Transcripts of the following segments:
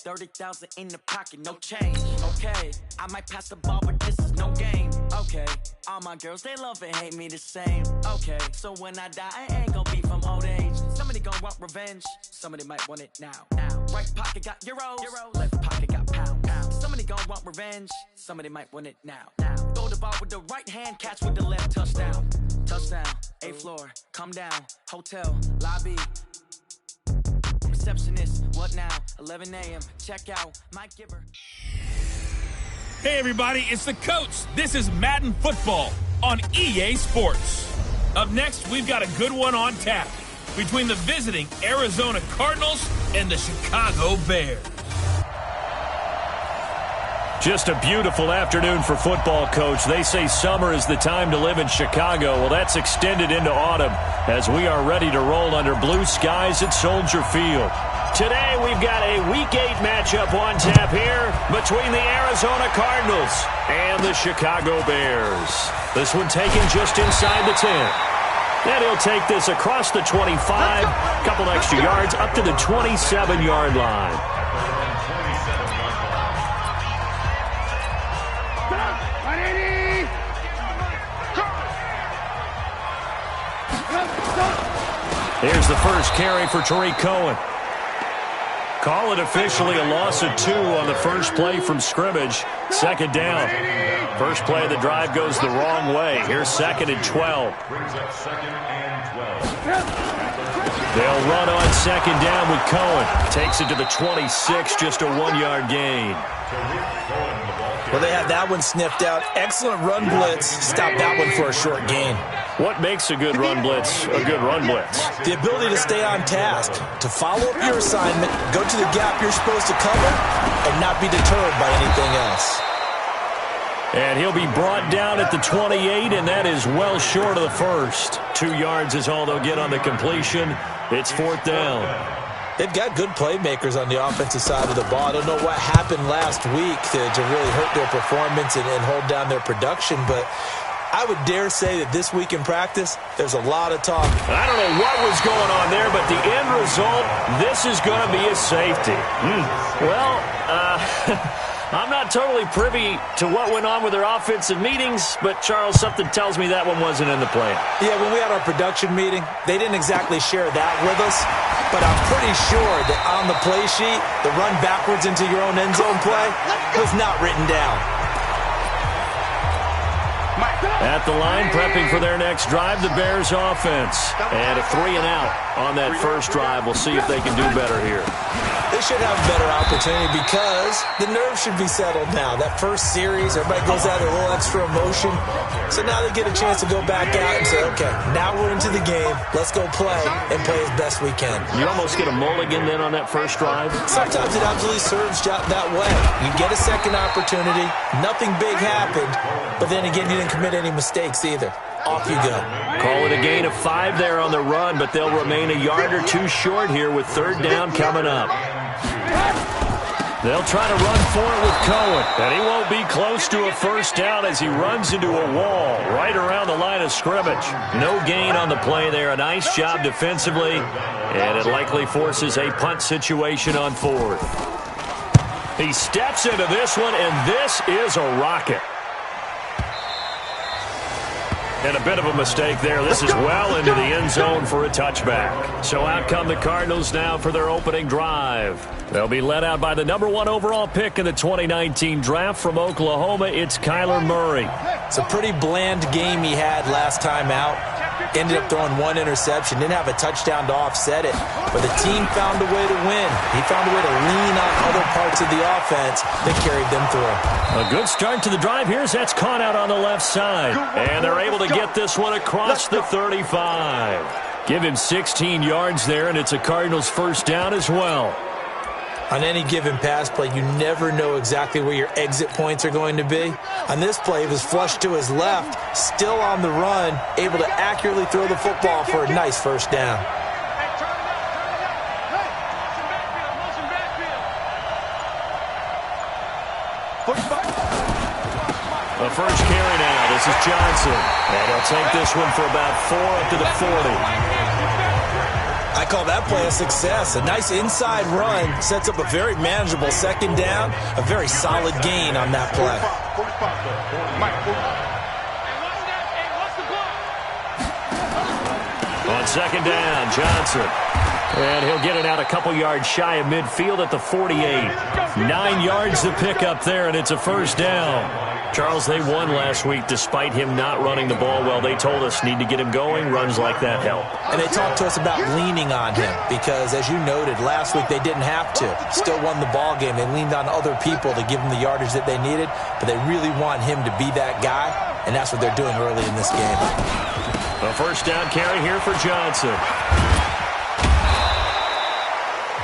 30,000 in the pocket, no change. Okay, I might pass the ball, but this is no game. Okay, all my girls, they love and hate me the same. Okay, so when I die, I ain't gonna be from old age. Somebody gonna want revenge, somebody might want it now. Right pocket got euros, left pocket got pounds. Somebody gonna want revenge, somebody might want it now. Throw the ball with the right hand, catch with the left, touchdown. Touchdown, 8th floor, come down, hotel, lobby. Receptionist, what now? 11 a.m., check out, Mike Giver. Hey everybody, it's the coach. This is Madden Football on EA Sports. Up next, we've got a good one on tap between the visiting Arizona Cardinals and the Chicago Bears. Just a beautiful afternoon for football, Coach. They say summer is the time to live in Chicago. Well, that's extended into autumn as we are ready to roll under blue skies at Soldier Field. Today, we've got a Week 8 matchup on tap here between the Arizona Cardinals and the Chicago Bears. This one taken just inside the 10. And he'll take this across the 25, couple extra yards up to the 27-yard line. Here's the first carry for Tariq Cohen. Call it officially a loss of 2 on the first play from scrimmage. Second down. First play of the drive goes the wrong way. Here's 2nd and 12. They'll run on 2nd down with Cohen. Takes it to the 26, just a 1-yard gain. Well, they have that one sniffed out. Excellent run blitz. Stop that one for a short gain. What makes a good run blitz a good run blitz? The ability to stay on task, to follow up your assignment, go to the gap you're supposed to cover, and not be deterred by anything else. And he'll be brought down at the 28, and that is well short of the first. 2 yards is all they'll get on the completion. It's 4th down. They've got good playmakers on the offensive side of the ball. I don't know what happened last week to really hurt their performance and hold down their production, but I would dare say that this week in practice, there's a lot of talk. I don't know what was going on there, but the end result, this is going to be a safety. Well, I'm not totally privy to what went on with their offensive meetings, but, Charles, something tells me that one wasn't in the plan. Yeah, when we had our production meeting, they didn't exactly share that with us, but I'm pretty sure that on the play sheet, the run backwards into your own end zone play was not written down. At the line, prepping for their next drive, the Bears offense. And a 3-and-out on that first drive. We'll see if they can do better here. They should have a better opportunity because the nerves should be settled now. That first series, everybody goes out with a little extra emotion. So now they get a chance to go back out and say, okay, now we're into the game. Let's go play and play as best we can. You almost get a mulligan then on that first drive? Sometimes it absolutely serves that way. You get a second opportunity. Nothing big happened. But then again, you didn't commit any mistakes either. Off you go. Call it a gain of 5 there on the run, but they'll remain a yard or 2 short here with 3rd down coming up. They'll try to run for it with Cohen, and he won't be close to a first down as he runs into a wall right around the line of scrimmage. No gain on the play there. A nice job defensively, and it likely forces a punt situation on 4th. He steps into this one, and this is a rocket. And a bit of a mistake there. This is well into the end zone for a touchback. So out come the Cardinals now for their opening drive. They'll be led out by the #1 overall pick in the 2019 draft from Oklahoma. It's Kyler Murray. It's a pretty bland game he had last time out. Ended up throwing 1 interception. Didn't have a touchdown to offset it. But the team found a way to win. He found a way to lean on other parts of the offense that carried them through. A good start to the drive. Here's that's caught out on the left side. And they're able to get this one across the 35. Give him 16 yards there, and it's a Cardinals first down as well. On any given pass play, you never know exactly where your exit points are going to be. On this play, it was flushed to his left, still on the run, able to accurately throw the football for a nice first down. The first carry now. This is Johnson. And he'll take this one for about 4 up to the 40. I call that play a success. A nice inside run sets up a very manageable second down, a very solid gain on that play. On second down, Johnson. And he'll get it out a couple yards shy of midfield at the 48. 9 yards to pick up there, and it's a first down. Charles, they won last week despite him not running the ball well. They told us need to get him going. Runs like that help. And they talked to us about leaning on him because, as you noted, last week they didn't have to. Still won the ball game. They leaned on other people to give them the yardage that they needed, but they really want him to be that guy, and that's what they're doing early in this game. A first down carry here for Johnson.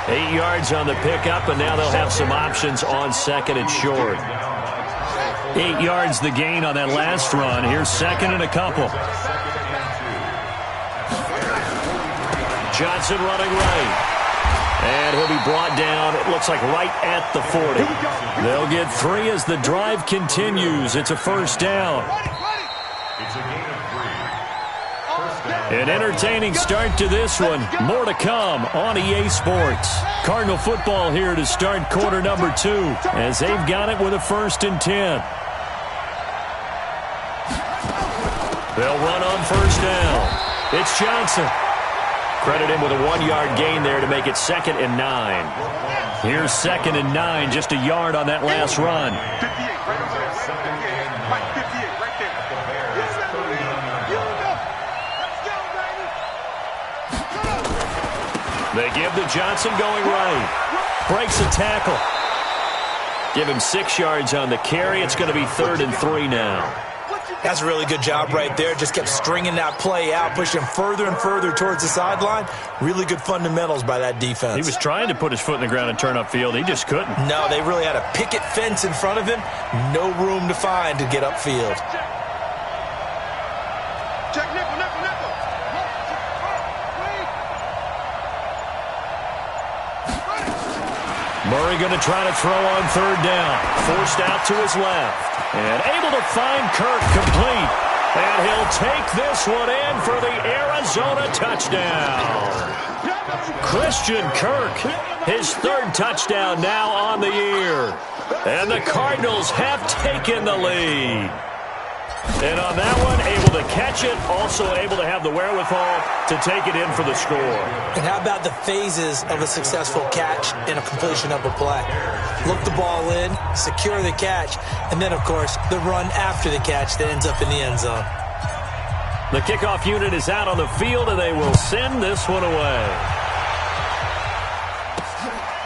8 yards on the pickup, and now they'll have some options on second and short. 8 yards the gain on that last run. Here's second and a couple. Johnson running right. And he'll be brought down, it looks like right at the 40. They'll get 3 as the drive continues. It's a first down. An entertaining start to this one. More to come on EA Sports. Cardinal football here to start quarter number 2 as they've got it with a 1st and 10. They'll run on first down. It's Johnson. Credit him with a 1-yard gain there to make it 2nd and 9. Here's 2nd and 9, just a yard on that last run. They give to Johnson going right. Breaks a tackle. Give him 6 yards on the carry. It's going to be 3rd and 3 now. That's a really good job right there. Just kept stringing that play out, pushing him further and further towards the sideline. Really good fundamentals by that defense. He was trying to put his foot in the ground and turn upfield. He just couldn't. No, they really had a picket fence in front of him. No room to find to get upfield. Murray going to try to throw on 3rd down. Forced out to his left. And able to find Kirk complete. And he'll take this one in for the Arizona touchdown. Christian Kirk, his 3rd touchdown now on the year. And the Cardinals have taken the lead. And on that one, able to catch it, also able to have the wherewithal to take it in for the score. And how about the phases of a successful catch and a completion of a play? Look the ball in, secure the catch, and then, of course, the run after the catch that ends up in the end zone. The kickoff unit is out on the field, and they will send this one away.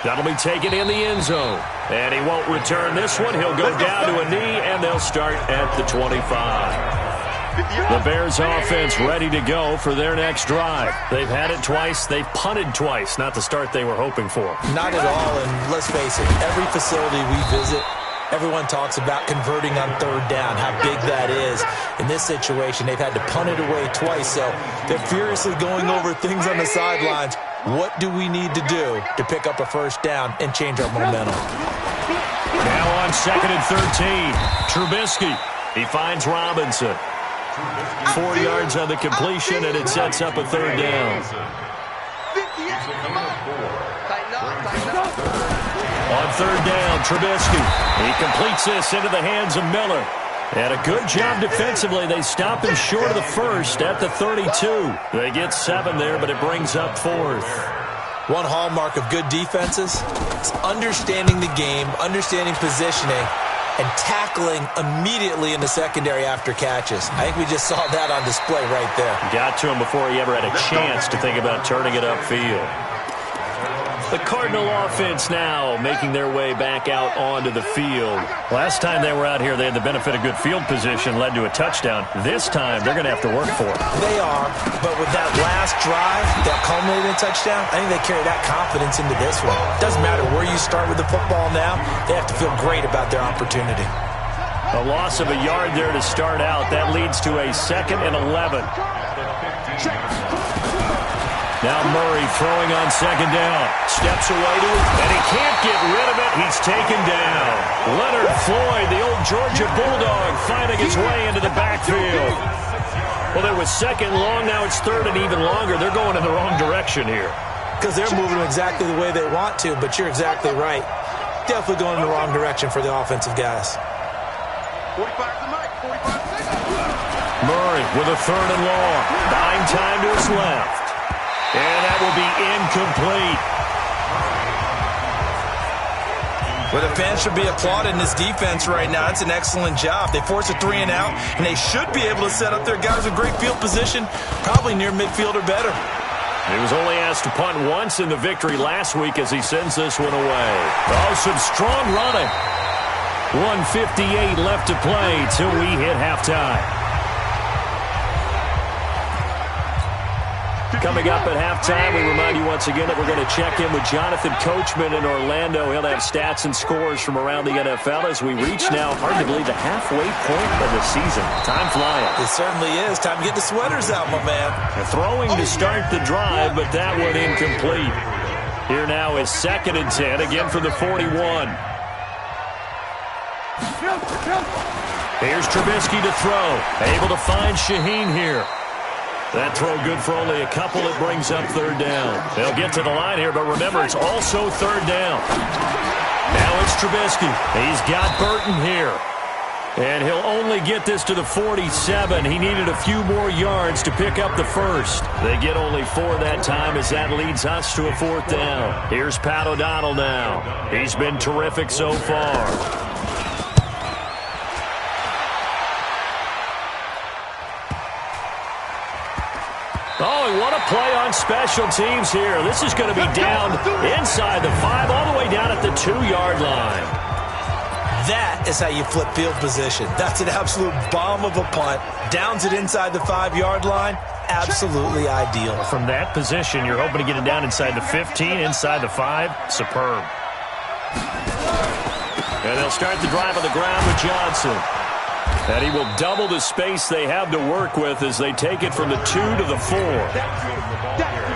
That'll be taken in the end zone. And he won't return this one. He'll go down to a knee, and they'll start at the 25. The Bears offense ready to go for their next drive. They've had it twice. They've punted twice. Not the start they were hoping for. Not at all, and let's face it, every facility we visit, everyone talks about converting on 3rd down, how big that is. In this situation, they've had to punt it away twice, so they're furiously going over things on the sidelines. What do we need to do to pick up a first down and change our momentum? Now on 2nd and 13, Trubisky. He finds Robinson. 4 yards on the completion, and it sets up a 3rd down. On 3rd down, Trubisky. He completes this into the hands of Miller. And a good job defensively. They stop him short of the 1st at the 32. They get 7 there, but it brings up 4th. One hallmark of good defenses is understanding the game, understanding positioning, and tackling immediately in the secondary after catches. I think we just saw that on display right there. Got to him before he ever had a chance to think about turning it upfield. The Cardinal offense now making their way back out onto the field. Last time they were out here, they had the benefit of good field position, led to a touchdown. This time, they're going to have to work for it. They are, but with that last drive, that culminating touchdown, I think they carry that confidence into this one. Doesn't matter where you start with the football now, they have to feel great about their opportunity. A loss of a yard there to start out. That leads to a 2nd and 11. Now Murray throwing on 2nd down. Steps away to it, and he can't get rid of it. He's taken down. Leonard Floyd, the old Georgia Bulldog, finding his way into the backfield. Well, there was second long. Now it's third and even longer. They're going in the wrong direction here. Because they're moving exactly the way they want to, but you're exactly right. Definitely going in the wrong direction for the offensive guys. 45 to Mike, 45 seconds. Murray with a third and long. Buying time to his left. And that will be incomplete. Well, the fans should be applauding this defense right now. It's an excellent job. They force a 3 and out, and they should be able to set up their guys with great field position, probably near midfield or better. He was only asked to punt once in the victory last week as he sends this one away. Oh, some strong running. 1:58 left to play till we hit halftime. Coming up at halftime, we remind you once again that we're going to check in with Jonathan Coachman in Orlando. He'll have stats and scores from around the NFL as we reach now, hard to believe, the halfway point of the season. Time flying. It certainly is. Time to get the sweaters out, my man. Throwing to start the drive, but that one incomplete. Here now is 2nd and 10, again for the 41. Here's Trubisky to throw. Able to find Shaheen here. That throw good for only a couple. It brings up 3rd down. They'll get to the line here, but remember, it's also 3rd down. Now it's Trubisky. He's got Burton here. And he'll only get this to the 47. He needed a few more yards to pick up the first. They get only 4 that time as that leads us to a 4th down. Here's Pat O'Donnell now. He's been terrific so far. Oh, and what a play on special teams here. This is going to be down inside the 5, all the way down at the 2-yard line. That is how you flip field position. That's an absolute bomb of a punt. Downs it inside the 5-yard line. Absolutely ideal. From that position, you're hoping to get it down inside the 15, inside the 5. Superb. And they'll start the drive on the ground with Johnson. And he will double the space they have to work with as they take it from the 2 to the 4.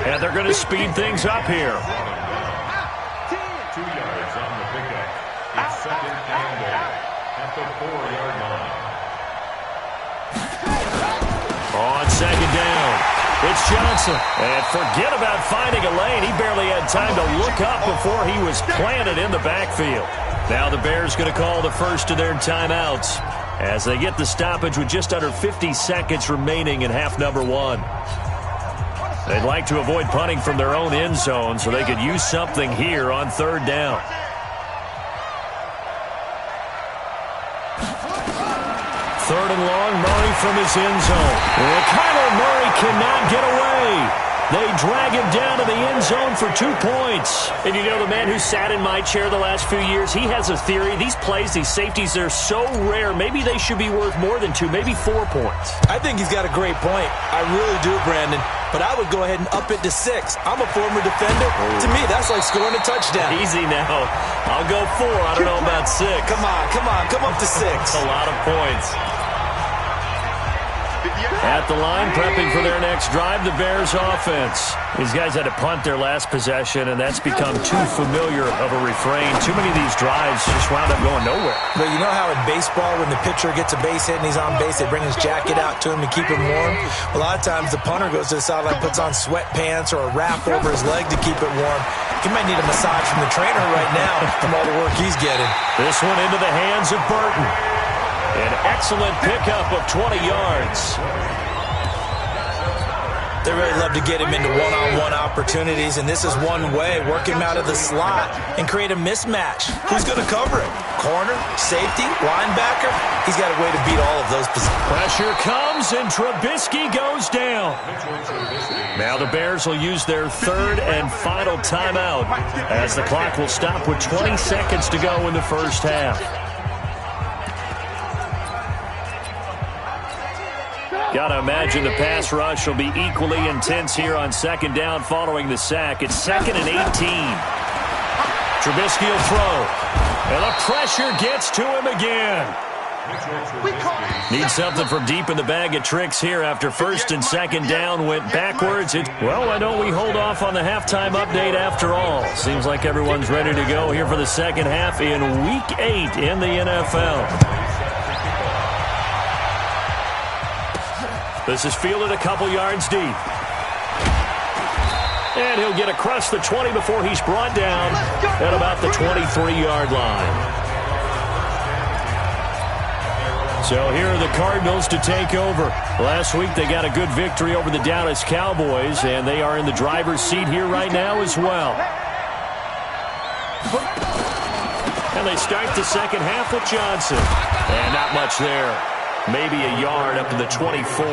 And they're going to speed things up here. 2 yards on the pickup. It's 2nd and 8 at the 4-yard line. On 2nd down, it's Johnson. And forget about finding a lane. He barely had time to look up before he was planted in the backfield. Now the Bears going to call the first of their timeouts as they get the stoppage with just under 50 seconds remaining in half number 1. They'd like to avoid punting from their own end zone so they could use something here on 3rd down. 3rd and long, Murray from his end zone. And Kyler Murray cannot get away. They drag him down to the end zone for 2 points. And you know, the man who sat in my chair the last few years, he has a theory. These plays, these safeties, they're so rare. Maybe they should be worth more than 2, maybe 4 points. I think he's got a great point. I really do, Brandon. But I would go ahead and up it to 6. I'm a former defender. To me, that's like scoring a touchdown. Easy now. I'll go 4. I don't know about 6. Come on. Come up to 6. That's a lot of points. At the line, prepping for their next drive, the Bears offense. These guys had to punt their last possession, and that's become too familiar of a refrain. Too many of these drives just wound up going nowhere. But you know how in baseball, when the pitcher gets a base hit and he's on base, they bring his jacket out to him to keep him warm? A lot of times the punter goes to the sideline, puts on sweatpants or a wrap over his leg to keep it warm. He might need a massage from the trainer right now from all the work he's getting. This one into the hands of Burton. An excellent pickup of 20 yards. They really love to get him into one-on-one opportunities, and this is one way. Work him out of the slot and create a mismatch. Who's going to cover it? Corner, safety, linebacker? He's got a way to beat all of those positions. Pressure comes, and Trubisky goes down. Now the Bears will use their 3rd and final timeout as the clock will stop with 20 seconds to go in the first half. Gotta imagine the pass rush will be equally intense here on 2nd down following the sack. It's 2nd and 18. Trubisky will throw. And the pressure gets to him again. Need something from deep in the bag of tricks here after 1st and 2nd down went backwards. Well, why don't we hold off on the halftime update after all? Seems like everyone's ready to go here for the second half in Week 8 in the NFL. This is fielded a couple yards deep. And he'll get across the 20 before he's brought down at about the 23-yard line. So here are the Cardinals to take over. Last week they got a good victory over the Dallas Cowboys, and they are in the driver's seat here right now as well. And they start the second half with Johnson. And not much there. Maybe a yard up to the 24.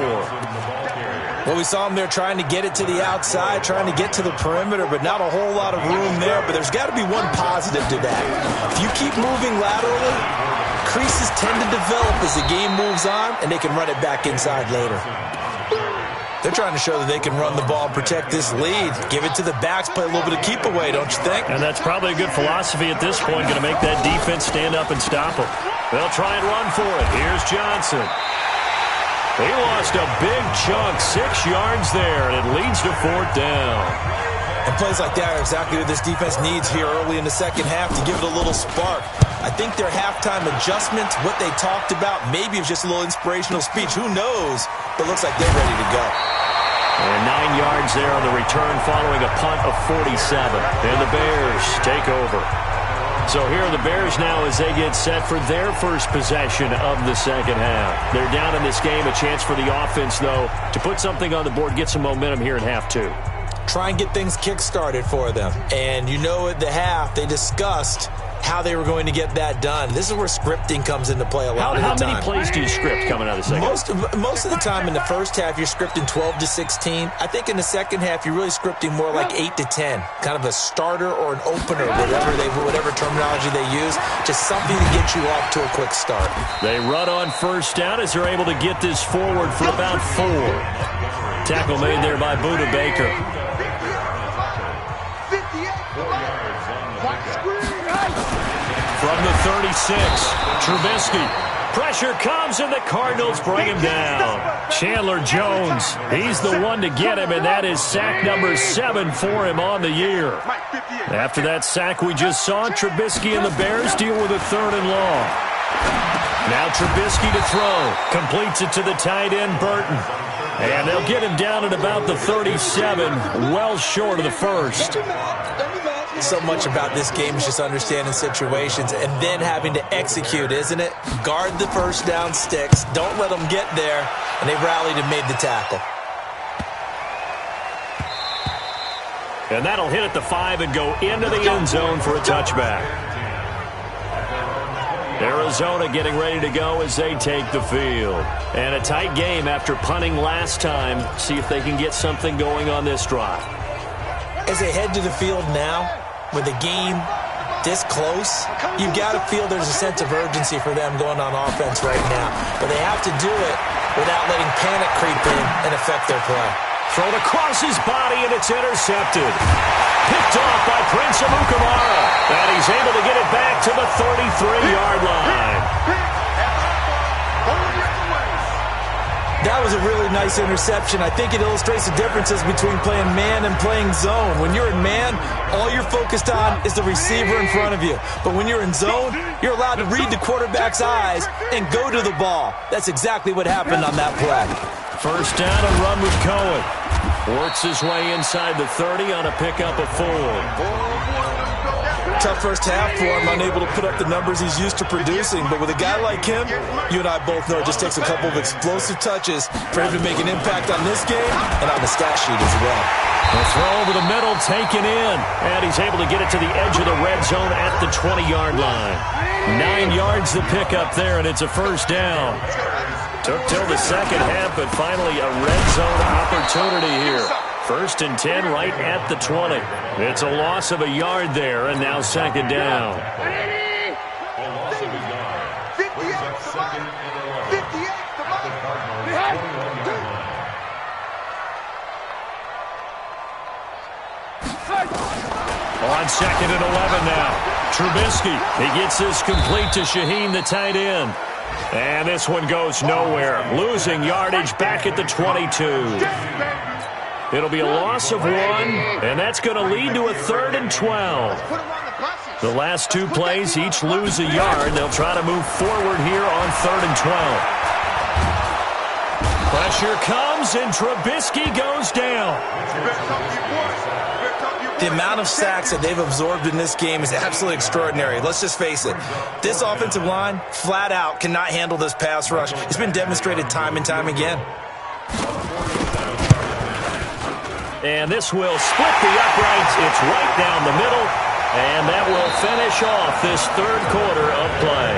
Well, we saw him there trying to get it to the outside, trying to get to the perimeter, but not a whole lot of room there. But there's got to be one positive to that. If you keep moving laterally, creases tend to develop as the game moves on, and they can run it back inside later. They're trying to show that they can run the ball and protect this lead. Give it to the backs, play a little bit of keep away, don't you think? And that's probably a good philosophy at this point, going to make that defense stand up and stop them. They'll try and run for it. Here's Johnson. He lost a big chunk, 6 yards there, and it leads to 4th down. And plays like that are exactly what this defense needs here early in the second half to give it a little spark. I think their halftime adjustments, what they talked about, maybe it was just a little inspirational speech. Who knows? But it looks like they're ready to go. And 9 yards there on the return following a punt of 47. And the Bears take over. So here are the Bears now as they get set for their first possession of the second half. They're down in this game. A chance for the offense, though, to put something on the board, get some momentum here in half two. Try and get things kick-started for them. And you know at the half, they discussed how they were going to get that done. This is where scripting comes into play a lot of the time. How many plays do you script coming out of the second half? Most of the time in the first half, you're scripting 12 to 16. I think in the second half, you're really scripting more like 8 to 10. Kind of a starter or an opener, whatever terminology they use. Just something to get you off to a quick start. They run on first down as they're able to get this forward for about 4. Tackle made there by Buda Baker. From the 36, Trubisky. Pressure comes, and the Cardinals bring him down. Chandler Jones, he's the one to get him, and that is sack number 7 for him on the year. After that sack we just saw, Trubisky and the Bears deal with a 3rd and long. Now Trubisky to throw. Completes it to the tight end, Burton. And they'll get him down at about the 37, well short of the first. So much about this game is just understanding situations and then having to execute, isn't it? Guard the first down sticks. Don't let them get there. And they rallied and made the tackle. And that'll hit at the 5 and go into the end zone for a touchback. Arizona getting ready to go as they take the field. And a tight game after punting last time. See if they can get something going on this drive. As they head to the field now, with the game this close, you've got to feel there's a sense of urgency for them going on offense right now. But they have to do it without letting panic creep in and affect their play. Thrown across his body, and it's intercepted. Picked off by Prince Amukamara. And he's able to get it back to the 33-yard line. That was a really nice interception. I think it illustrates the differences between playing man and playing zone. When you're in man, all you're focused on is the receiver in front of you. But when you're in zone, you're allowed to read the quarterback's eyes and go to the ball. That's exactly what happened on that play. First down, a run with Cohen. Works his way inside the 30 on a pickup of 4. Tough first half for him, unable to put up the numbers he's used to producing. But with a guy like him, you and I both know it just takes a couple of explosive touches for him to make an impact on this game and on the stat sheet as well. The throw over the middle taken in, and he's able to get it to the edge of the red zone at the 20-yard line. 9 yards to pick up there, and it's a first down. Took till the second half, but finally a red zone opportunity here. 1st and 10 right at the 20. It's a loss of a yard there, and now second down. A loss of a yard. Brings up 2nd and 11. At the Cardinals' 21-yard line. On 2nd and 11 now. Trubisky, he gets this complete to Shaheen, the tight end. And this one goes nowhere. Losing yardage back at the 22. It'll be a loss of 1, and that's going to lead to a 3rd and 12. The last 2 plays each lose a yard. They'll try to move forward here on 3rd and 12. Pressure comes, and Trubisky goes down. The amount of sacks that they've absorbed in this game is absolutely extraordinary. Let's just face it. This offensive line, flat out, cannot handle this pass rush. It's been demonstrated time and time again. And this will split the uprights. It's right down the middle. And that will finish off this third quarter of play.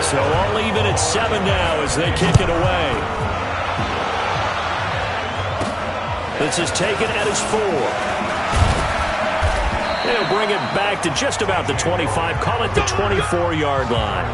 So all even at 7 now as they kick it away. This is taken at his 4. They'll bring it back to just about the 25. Call it the 24-yard line.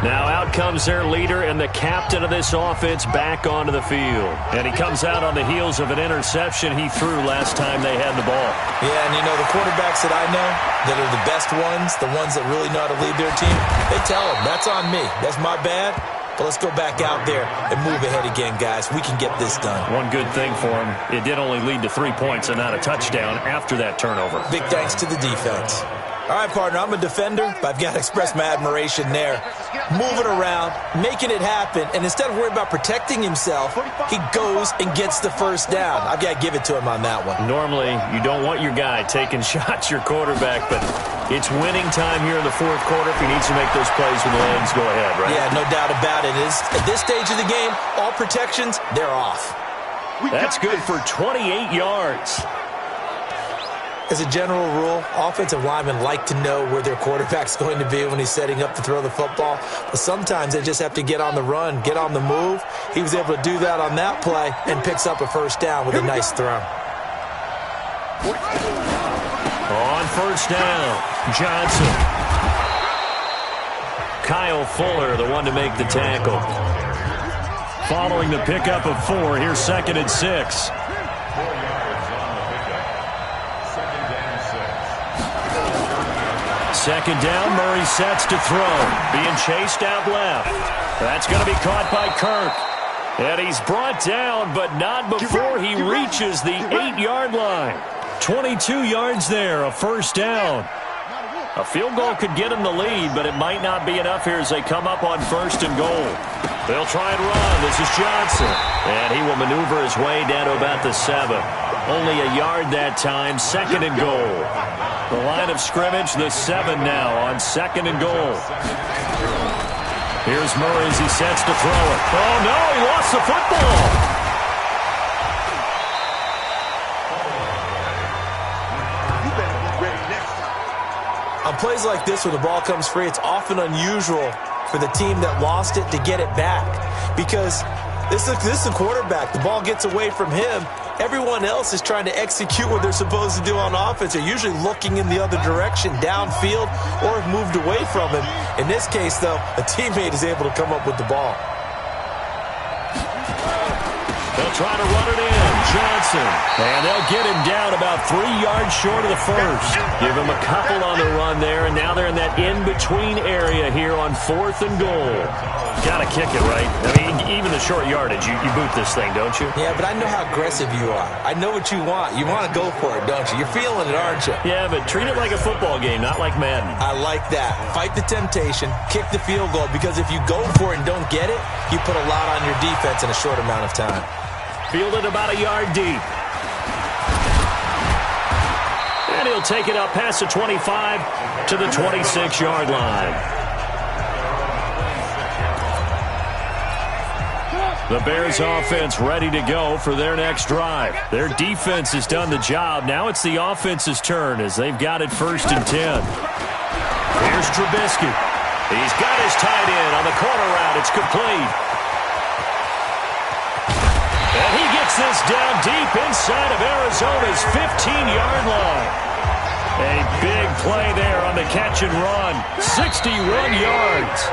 Now out comes their leader and the captain of this offense back onto the field. And he comes out on the heels of an interception he threw last time they had the ball. Yeah, and you know, the quarterbacks that I know that are the best ones, the ones that really know how to lead their team, they tell them, that's on me. That's my bad. But let's go back out there and move ahead again, guys. We can get this done. One good thing for him, it did only lead to 3 points and not a touchdown after that turnover. Big thanks to the defense. All right, partner, I'm a defender, but I've got to express my admiration there. Moving around, making it happen, and instead of worrying about protecting himself, he goes and gets the first down. I've got to give it to him on that one. Normally, you don't want your guy taking shots, your quarterback, but it's winning time here in the fourth quarter. If he needs to make those plays with the legs, go ahead, right? Yeah, no doubt about it. At this stage of the game, all protections, they're off. That's good for 28 yards. As a general rule, offensive linemen like to know where their quarterback's going to be when he's setting up to throw the football. But sometimes they just have to get on the run, get on the move. He was able to do that on that play and picks up a first down with a nice throw. On first down, Johnson. Kyle Fuller, the one to make the tackle. Following the pickup of 4, here's 2nd and 6. Second down, Murray sets to throw. Being chased out left. That's going to be caught by Kirk. And he's brought down, but not before he reaches the 8-yard line. 22 yards there, a first down. A field goal could get him the lead, but it might not be enough here as they come up on 1st and goal. They'll try and run. This is Johnson. And he will maneuver his way down to about the 7. Only a yard that time, 2nd and goal. The line of scrimmage, the 7 now on 2nd and goal. Here's Murray as he sets to throw it. Oh, no, he lost the football. You better be ready next time. On plays like this where the ball comes free, it's often unusual for the team that lost it to get it back. Because this is the quarterback. The ball gets away from him. Everyone else is trying to execute what they're supposed to do on offense. They're usually looking in the other direction, downfield, or have moved away from him. In this case, though, a teammate is able to come up with the ball. They'll try to run it in. Johnson. And they'll get him down about 3 yards short of the first. Give him a couple on the run there, and now they're in that in-between area here on 4th and goal. Got to kick it, right? I mean, even the short yardage, you boot this thing, don't you? Yeah, but I know how aggressive you are. I know what you want. You want to go for it, don't you? You're feeling it, aren't you? Yeah, but treat it like a football game, not like Madden. I like that. Fight the temptation, kick the field goal, because if you go for it and don't get it, you put a lot on your defense in a short amount of time. Fielded about a yard deep. And he'll take it up past the 25 to the 26-yard line. The Bears offense ready to go for their next drive. Their defense has done the job. Now it's the offense's turn as they've got it 1st and 10. Here's Trubisky. He's got his tight end on the corner route. It's complete. And he gets this down deep inside of Arizona's 15-yard line. A big play there on the catch and run. 61 yards.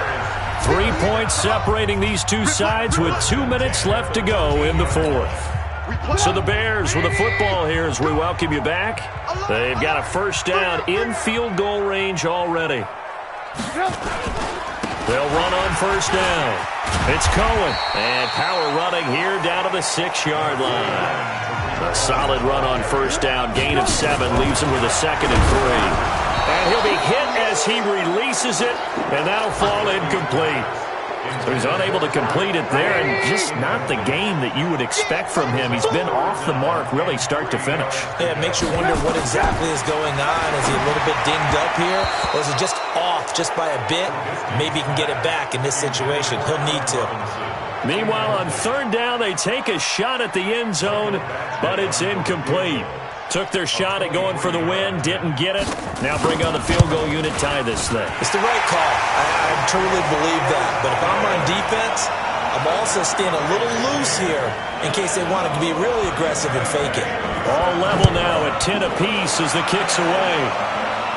3 points separating these two sides with 2 minutes left to go in the 4th. So the Bears with a football here as we welcome you back. They've got a first down in field goal range already. They'll run on first down. It's Cohen. And power running here down to the 6-yard line. A solid run on first down. Gain of 7 leaves him with a 2nd and 3. And he'll be hit as he releases it, and that'll fall incomplete. So he's unable to complete it there, and just not the game that you would expect from him. He's been off the mark really start to finish. Yeah, it makes you wonder what exactly is going on. Is he a little bit dinged up here, or is it just off just by a bit? Maybe he can get it back in this situation. He'll need to. Meanwhile, on third down, they take a shot at the end zone, but it's incomplete. Took their shot at going for the win, didn't get it. Now bring on the field goal unit, tie this thing. It's the right call. I truly believe that. But if I'm on defense, I'm also staying a little loose here in case they want to be really aggressive and fake it. All level now at 10 apiece as the kick's away.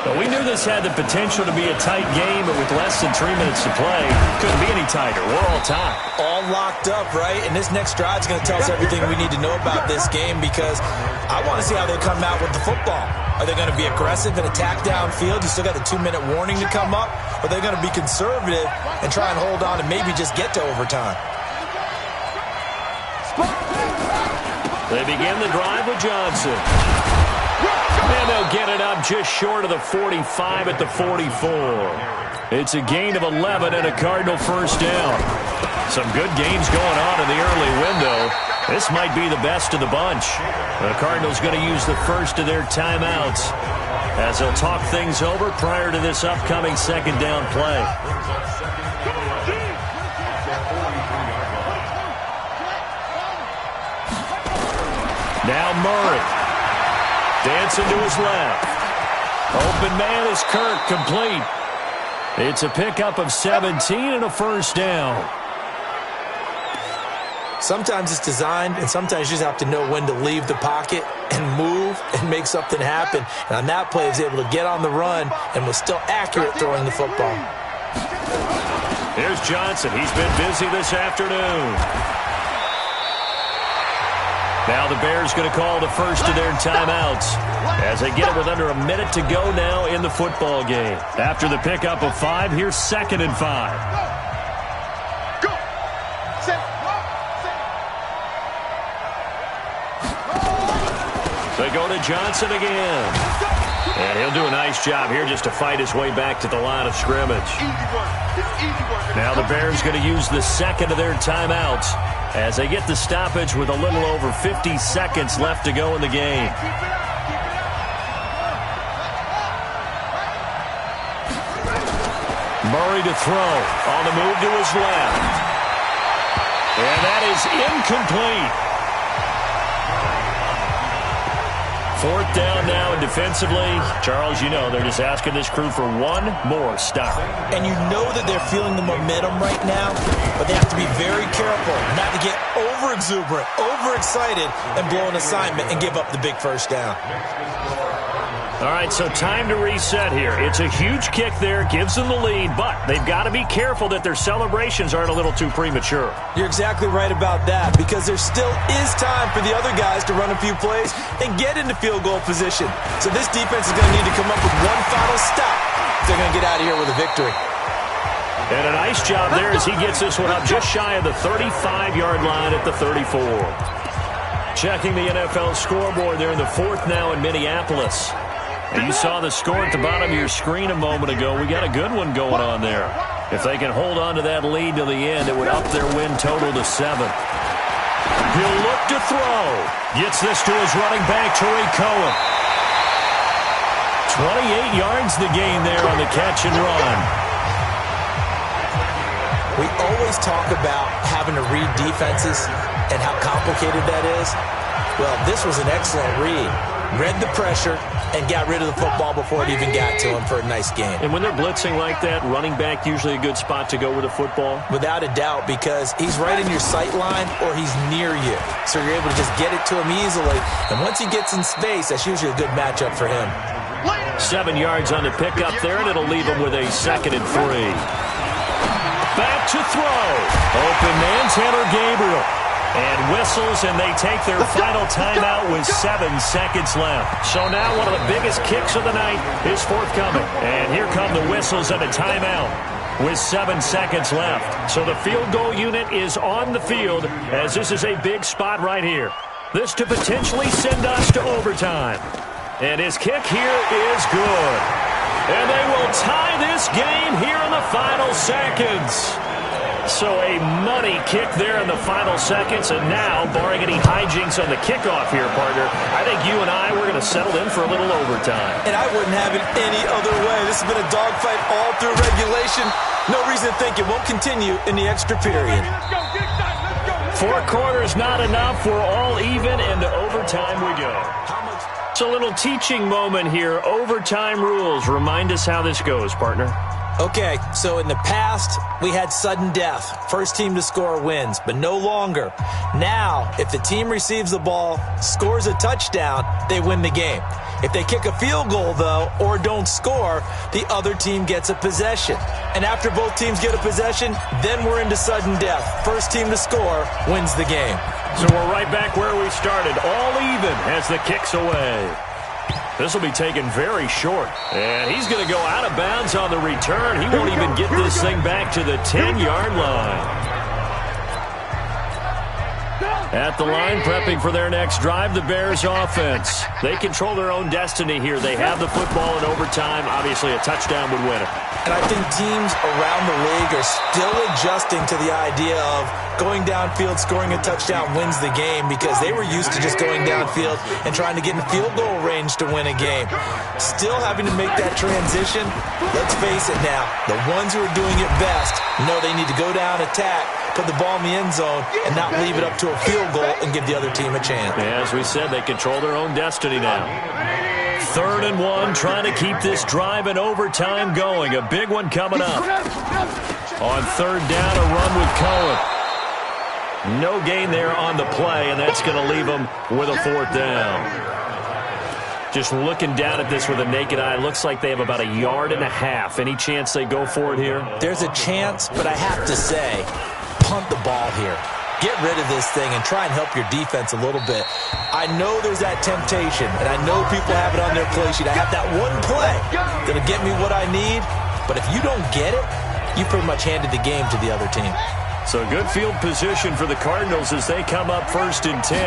But we knew this had the potential to be a tight game, but with less than 3 minutes to play, couldn't be any tighter. We're all tied. All locked up, right? And this next drive is going to tell us everything we need to know about this game because I want to see how they come out with the football. Are they going to be aggressive and attack downfield? You still got the 2-minute warning to come up? Or are they going to be conservative and try and hold on and maybe just get to overtime? They begin the drive with Johnson. And they'll get it up just short of the 45 at the 44. It's a gain of 11 and a Cardinal first down. Some good games going on in the early window. This might be the best of the bunch. The Cardinals going to use the first of their timeouts as they'll talk things over prior to this upcoming second down play. Now Murray. Dancing to his left. Open man is Kirk, complete. It's a pickup of 17 and a first down. Sometimes it's designed, and sometimes you just have to know when to leave the pocket and move and make something happen. And on that play, he was able to get on the run and was still accurate throwing the football. Here's Johnson. He's been busy this afternoon. Now the Bears going to call the first of their timeouts as they get it with under a minute to go now in the football game. After the pickup of 5, here's 2nd and 5. They go to Johnson again. And he'll do a nice job here just to fight his way back to the line of scrimmage. Now the Bears going to use the second of their timeouts as they get the stoppage with a little over 50 seconds left to go in the game. Murray to throw. On the move to his left. And that is incomplete. 4th down now, and defensively, Charles, you know, they're just asking this crew for one more stop. And you know that they're feeling the momentum right now, but they have to be very careful not to get over-exuberant, overexcited, and blow an assignment and give up the big first down. All right, so time to reset here. It's a huge kick there, gives them the lead, but they've got to be careful that their celebrations aren't a little too premature. You're exactly right about that, because there still is time for the other guys to run a few plays and get into field goal position. So this defense is going to need to come up with one final stop if they're going to get out of here with a victory. And a nice job there as he gets this one up just shy of the 35-yard line at the 34. Checking the NFL scoreboard there in the 4th now in Minneapolis. And you saw the score at the bottom of your screen a moment ago. We got a good one going on there. If they can hold on to that lead to the end, it would up their win total to 7. He'll look to throw. Gets this to his running back, Tariq Cohen. 28 yards the gain there on the catch and run. We always talk about having to read defenses and how complicated that is. Well, this was an excellent read. Read the pressure and got rid of the football before it even got to him for a nice game. And when they're blitzing like that, running back usually a good spot to go with the football? Without a doubt, because he's right in your sight line or he's near you. So you're able to just get it to him easily. And once he gets in space, that's usually a good matchup for him. 7 yards on the pickup there, and it'll leave him with a 2nd and 3. Back to throw. Open man, Taylor Gabriel. And whistles, and they take their final timeout with 7 seconds left. So now one of the biggest kicks of the night is forthcoming. And here come the whistles and a timeout with 7 seconds left. So the field goal unit is on the field as this is a big spot right here. This to potentially send us to overtime. And his kick here is good. And they will tie this game here in the final seconds. So a money kick there in the final seconds, and now, barring any hijinks on the kickoff here, partner, I think you and I, we're going to settle in for a little overtime. And I wouldn't have it any other way. This has been a dogfight all through regulation. No reason to think it won't continue in the extra period. Four quarters not enough. We're all even, and to overtime we go. It's a little teaching moment here. Overtime rules. Remind us how this goes, partner. Okay, so in the past, we had sudden death. First team to score wins, but no longer. Now, if the team receives the ball, scores a touchdown, they win the game. If they kick a field goal, though, or don't score, the other team gets a possession. And after both teams get a possession, then we're into sudden death. First team to score wins the game. So we're right back where we started, all even as the kick's away. This will be taken very short. And he's going to go out of bounds on the return. He won't even get this thing back to the 10-yard line. At the line, prepping for their next drive, the Bears offense. They control their own destiny here. They have the football in overtime. Obviously, a touchdown would win it. And I think teams around the league are still adjusting to the idea of going downfield, scoring a touchdown wins the game, because they were used to just going downfield and trying to get in field goal range to win a game. Still having to make that transition. Let's face it now, the ones who are doing it best know they need to go down, attack, put the ball in the end zone, and not leave it up to a field goal and give the other team a chance. As we said, they control their own destiny now. 3rd and 1, trying to keep this drive in overtime going. A big one coming up. On 3rd down, a run with Cohen. No gain there on the play, and that's going to leave them with a 4th down. Just looking down at this with a naked eye, looks like they have about 1.5 yards. Any chance they go for it here? There's a chance, but I have to say, punt the ball here. Get rid of this thing and try and help your defense a little bit. I know there's that temptation, and I know people have it on their play sheet. I have that one play that'll get me what I need, but if you don't get it, you pretty much handed the game to the other team. So good field position for the Cardinals as they come up 1st and 10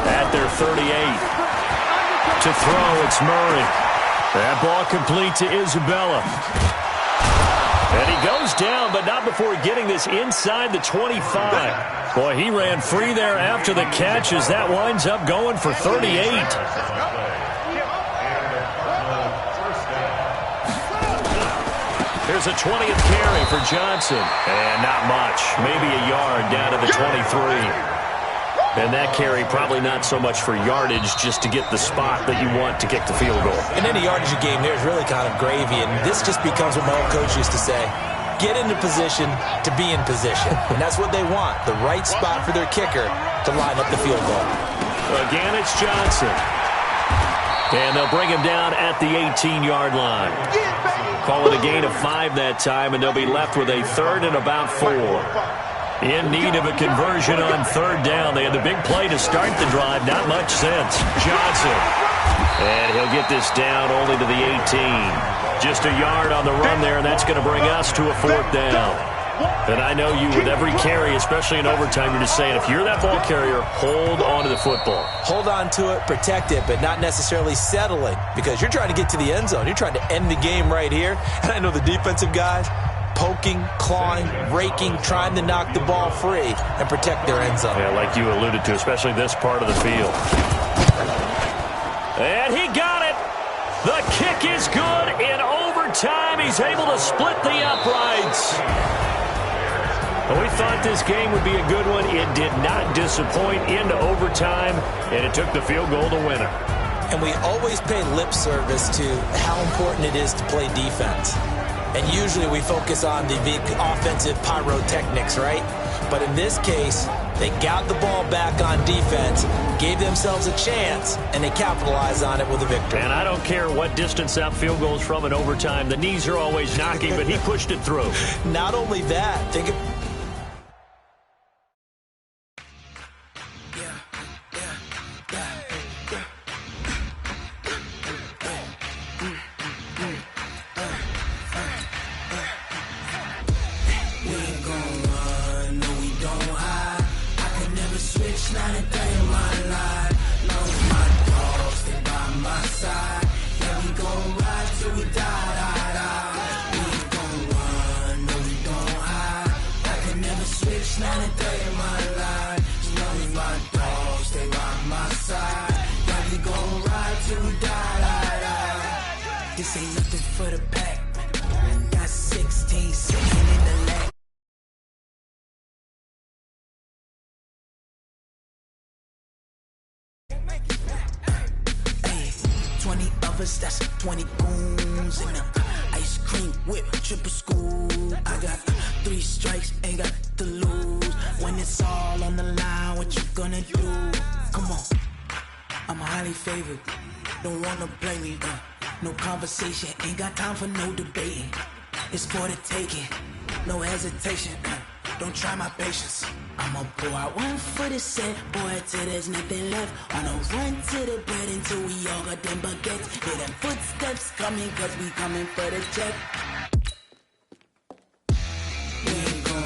at their 38. To throw, it's Murray. That ball complete to Isabella. And he goes down, but not before getting this inside the 25. Boy, he ran free there after the catch as that winds up going for 38. Here's a 20th carry for Johnson. And not much. Maybe a yard down to the 23. And that carry probably not so much for yardage, just to get the spot that you want to kick the field goal. And any yardage you gain there is really kind of gravy, and this just becomes what my old coach used to say. Get into position to be in position. And that's what they want, the right spot for their kicker to line up the field goal. Again, it's Johnson. And they'll bring him down at the 18-yard line. Call it a gain of 5 that time, and they'll be left with a 3rd and about 4. In need of a conversion on 3rd down. They had the big play to start the drive. Not much sense. Johnson. And he'll get this down only to the 18. Just a yard on the run there, and that's going to bring us to a 4th down. And I know you, with every carry, especially in overtime, you're just saying, if you're that ball carrier, hold on to the football. Hold on to it, protect it, but not necessarily settling, because you're trying to get to the end zone. You're trying to end the game right here. And I know the defensive guys, poking, clawing, raking, trying to knock the ball free and protect their end zone. Yeah, like you alluded to, especially this part of the field. And he got it. The kick is good in overtime. He's able to split the uprights. Well, we thought this game would be a good one. It did not disappoint into overtime, and it took the field goal to win it. And we always pay lip service to how important it is to play defense. And usually we focus on the big offensive pyrotechnics, right? But in this case, they got the ball back on defense, gave themselves a chance, and they capitalized on it with a victory. And I don't care what distance that field goes from in overtime. The knees are always knocking, but he pushed it through. Not only that, think of... Till we die. This ain't nothing for the pack. Got 16 sitting in the lap. Hey, 20 of us, that's 20 goons in the ice cream whip, triple scoop. I got 3 strikes, ain't got to lose. When it's all on the line, what you gonna do? Come on, I'm highly favored. Don't wanna blame me, no conversation, ain't got time for no debating. It's for the taking, no hesitation, don't try my patience. I'ma pour out one for the set, boy, till there's nothing left. On a run to the bread until we all got them baguettes. Hear them footsteps coming, cause we coming for the check.